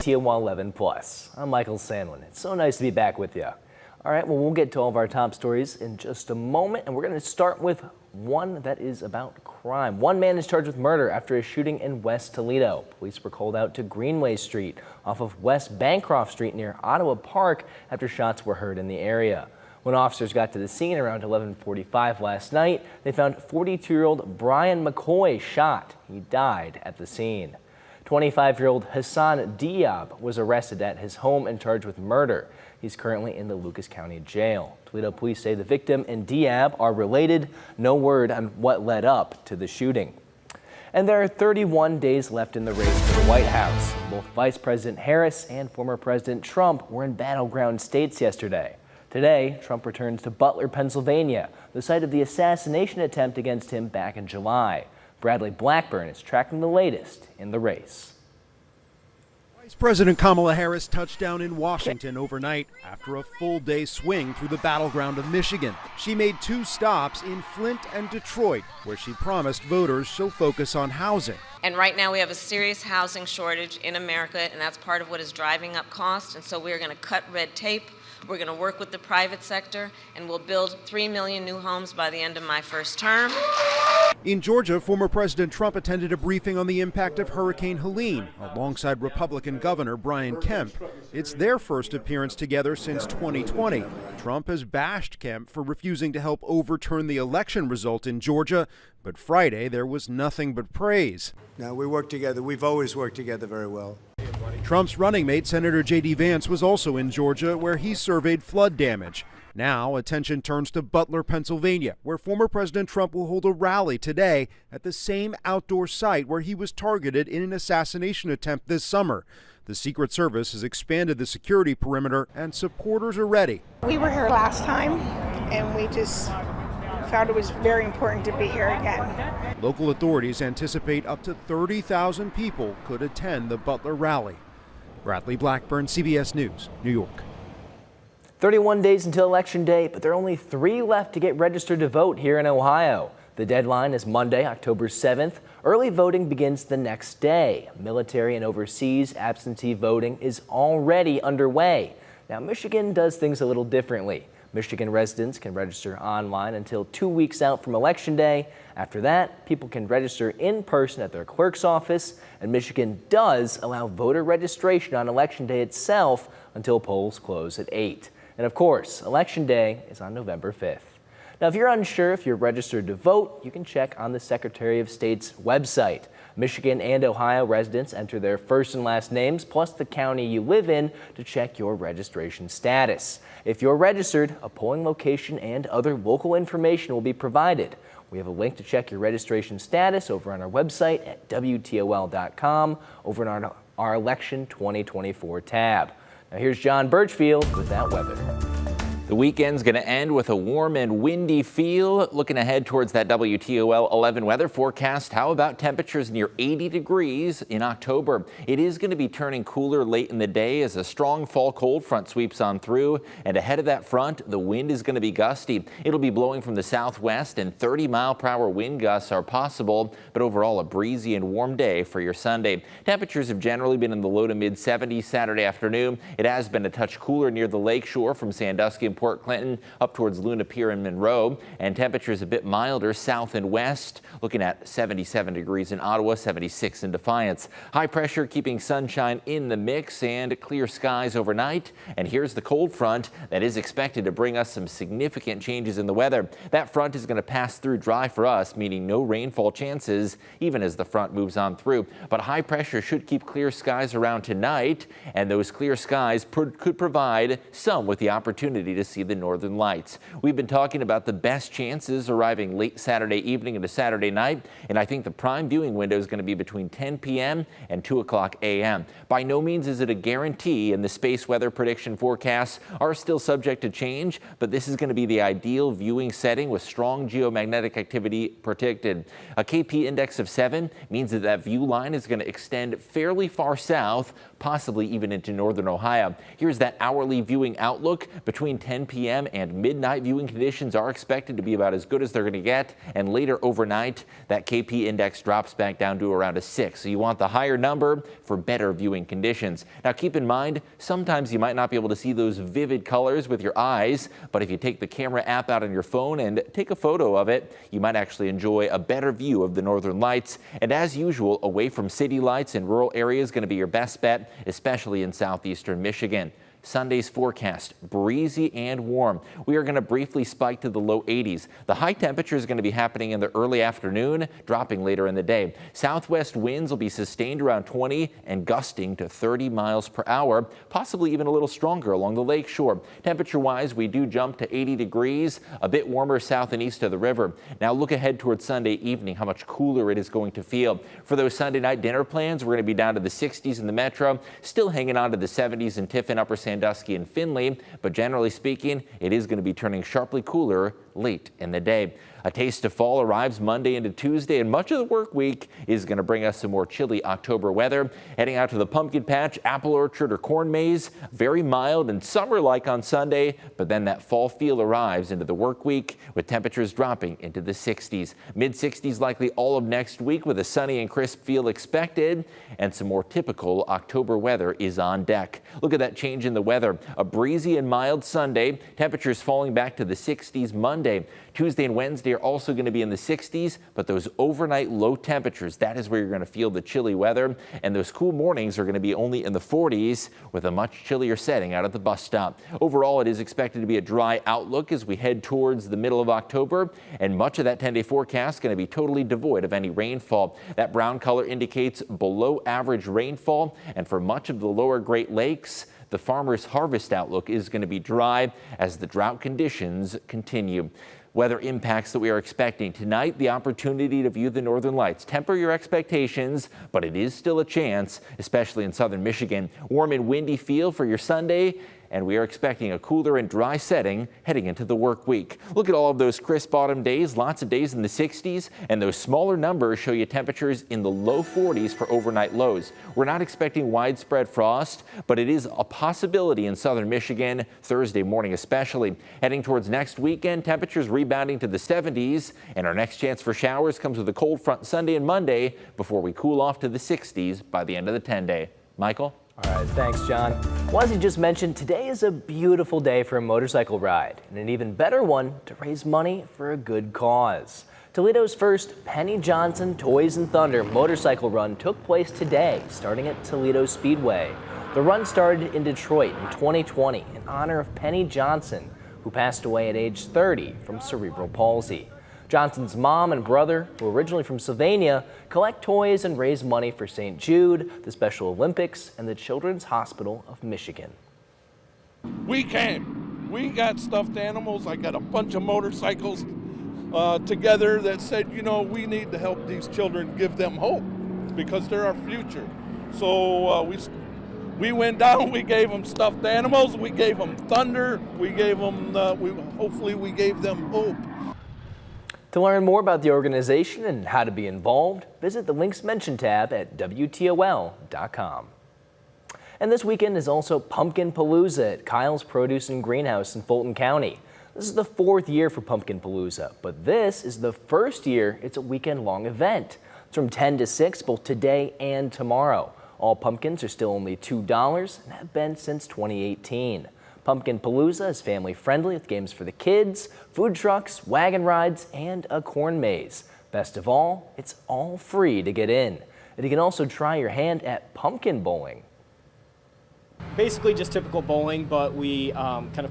WTOL 11 Plus. I'm Michael Sandlin. It's so nice to be back with you. All right, well, we'll get to all of our top stories in just a moment, and we're going to start with one that is about crime. One man is charged with murder after a shooting in West Toledo. Police were called out to Greenway Street off of West Bancroft Street near Ottawa Park after shots were heard in the area. When officers got to the scene around 11:45 last night, they found 42-year-old Brian McCoy shot. He died at the scene. 25-year-old Hassan Diab was arrested at his home and charged with murder. He's currently in the Lucas County Jail. Toledo police say the victim and Diab are related. No word on what led up to the shooting. And there are 31 days left in the race for the White House. Both Vice President Harris and former President Trump were in battleground states yesterday. Today, Trump returns to Butler, Pennsylvania, the site of the assassination attempt against him back in July. Bradley Blackburn is tracking the latest in the race. Vice President Kamala Harris touched down in Washington overnight after a full-day swing through the battleground of Michigan. She made 2 stops in Flint and Detroit, where she promised voters she'll focus on housing. And right now we have a serious housing shortage in America, and that's part of what is driving up costs. And so we're going to cut red tape. We're going to work with the private sector, and we'll build 3 million new homes by the end of my first term. In Georgia, former President Trump attended a briefing on the impact of Hurricane Helene alongside Republican Governor Brian Kemp. It's their first appearance together since 2020. Trump has bashed Kemp for refusing to help overturn the election result in Georgia, but Friday there was nothing but praise. No, we work together. We've always worked together very well. Trump's running mate, Senator J.D. Vance, was also in Georgia, where he surveyed flood damage. Now, attention turns to Butler, Pennsylvania, where former President Trump will hold a rally today at the same outdoor site where he was targeted in an assassination attempt this summer. The Secret Service has expanded the security perimeter, and supporters are ready. We were here last time, and we just found it was very important to be here again. Local authorities anticipate up to 30,000 people could attend the Butler rally. Bradley Blackburn, CBS News, New York. 31 days until Election Day, but there are only 3 left to get registered to vote here in Ohio. The deadline is Monday, October 7th. Early voting begins the next day. Military and overseas absentee voting is already underway. Now, Michigan does things a little differently. Michigan residents can register online until 2 weeks out from Election Day. After that, people can register in person at their clerk's office, and Michigan does allow voter registration on Election Day itself until polls close at 8. And of course, Election Day is on November 5th. Now, if you're unsure if you're registered to vote, you can check on the Secretary of State's website. Michigan and Ohio residents enter their first and last names plus the county you live in to check your registration status. If you're registered, a polling location and other local information will be provided. We have a link to check your registration status over on our website at WTOL.com over on our Election 2024 tab. Now here's John Birchfield with that weather. The weekend's going to end with a warm and windy feel. Looking ahead towards that WTOL 11 weather forecast, how about temperatures near 80 degrees in October? It is going to be turning cooler late in the day as a strong fall cold front sweeps on through. And ahead of that front, the wind is going to be gusty. It'll be blowing from the southwest and 30-mile-per-hour wind gusts are possible. But overall, a breezy and warm day for your Sunday. Temperatures have generally been in the low to mid 70s Saturday afternoon. It has been a touch cooler near the lakeshore from Sandusky and Port Clinton up towards Luna Pier and Monroe, and temperatures a bit milder south and west, looking at 77 degrees in Ottawa, 76 in Defiance. High pressure keeping sunshine in the mix and clear skies overnight. And here's the cold front that is expected to bring us some significant changes in the weather. That front is going to pass through dry for us, meaning no rainfall chances even as the front moves on through. But high pressure should keep clear skies around tonight, and those clear skies could provide some with the opportunity to see the northern lights. We've been talking about the best chances arriving late Saturday evening into Saturday night, and I think the prime viewing window is going to be between 10 p.m. and 2 o'clock a.m. By no means is it a guarantee, and the space weather prediction forecasts are still subject to change, but this is going to be the ideal viewing setting with strong geomagnetic activity predicted. A KP index of 7 means that that view line is going to extend fairly far south, possibly even into northern Ohio. Here's that hourly viewing outlook between 10 10 p.m. and midnight viewing conditions are expected to be about as good as they're going to get. And later overnight, that KP index drops back down to around a 6. So you want the higher number for better viewing conditions. Now keep in mind, sometimes you might not be able to see those vivid colors with your eyes, but if you take the camera app out on your phone and take a photo of it, you might actually enjoy a better view of the northern lights. And as usual, away from city lights in rural areas is going to be your best bet, especially in southeastern Michigan. Sunday's forecast, breezy and warm. We are going to briefly spike to the low 80s. The high temperature is going to be happening in the early afternoon, dropping later in the day. Southwest winds will be sustained around 20 and gusting to 30 miles per hour, possibly even a little stronger along the lake shore. Temperature-wise, we do jump to 80 degrees, a bit warmer south and east of the river. Now look ahead towards Sunday evening, how much cooler it is going to feel. For those Sunday night dinner plans, we're going to be down to the 60s in the metro, still hanging on to the 70s in Tiffin, Upper Sandusky and Findlay, but generally speaking, it is going to be turning sharply cooler late in the day. A taste of fall arrives Monday into Tuesday, and much of the work week is going to bring us some more chilly October weather. Heading out to the pumpkin patch, apple orchard, or corn maze, very mild and summer-like on Sunday, but then that fall feel arrives into the work week with temperatures dropping into the 60s. Mid-60s likely all of next week with a sunny and crisp feel expected, and some more typical October weather is on deck. Look at that change in the weather. A breezy and mild Sunday, temperatures falling back to the 60s Monday. Tuesday and Wednesday are also going to be in the 60s, but those overnight low temperatures, that is where you're going to feel the chilly weather, and those cool mornings are going to be only in the 40s with a much chillier setting out at the bus stop. Overall, it is expected to be a dry outlook as we head towards the middle of October, and much of that 10-day forecast is going to be totally devoid of any rainfall. That brown color indicates below average rainfall, and for much of the lower Great Lakes, the farmers' harvest outlook is going to be dry as the drought conditions continue. Weather impacts that we are expecting tonight, the opportunity to view the northern lights. Temper your expectations, but it is still a chance, especially in southern Michigan. Warm and windy feel for your Sunday, and we are expecting a cooler and dry setting heading into the work week. Look at all of those crisp autumn days, lots of days in the 60s, and those smaller numbers show you temperatures in the low 40s for overnight lows. We're not expecting widespread frost, but it is a possibility in southern Michigan, Thursday morning especially. Heading towards next weekend, temperatures rebounding to the 70s, and our next chance for showers comes with a cold front Sunday and Monday before we cool off to the 60s by the end of the 10-day. Michael? All right, thanks, John. Well, as you just mentioned, today is a beautiful day for a motorcycle ride, and an even better one to raise money for a good cause. Toledo's first Penny Johnson Toys and Thunder motorcycle run took place today, starting at Toledo Speedway. The run started in Detroit in 2020 in honor of Penny Johnson, who passed away at age 30 from cerebral palsy. Johnson's mom and brother, who are originally from Sylvania, collect toys and raise money for St. Jude, the Special Olympics, and the Children's Hospital of Michigan. We came. We got stuffed animals. I got a bunch of motorcycles together that said, you know, we need to help these children, give them hope because they're our future. So we went down, we gave them stuffed animals, we gave them thunder, we gave them, hopefully we gave them hope. To learn more about the organization and how to be involved, visit the links mentioned tab at WTOL.com. And this weekend is also Pumpkin Palooza at Kyle's Produce and Greenhouse in Fulton County. This is the 4th year for Pumpkin Palooza, but this is the first year it's a weekend-long event. It's from 10 to 6 both today and tomorrow. All pumpkins are still only $2 and have been since 2018. Pumpkin Palooza is family-friendly with games for the kids, food trucks, wagon rides, and a corn maze. Best of all, it's all free to get in. And you can also try your hand at pumpkin bowling. Basically just typical bowling, but we kind of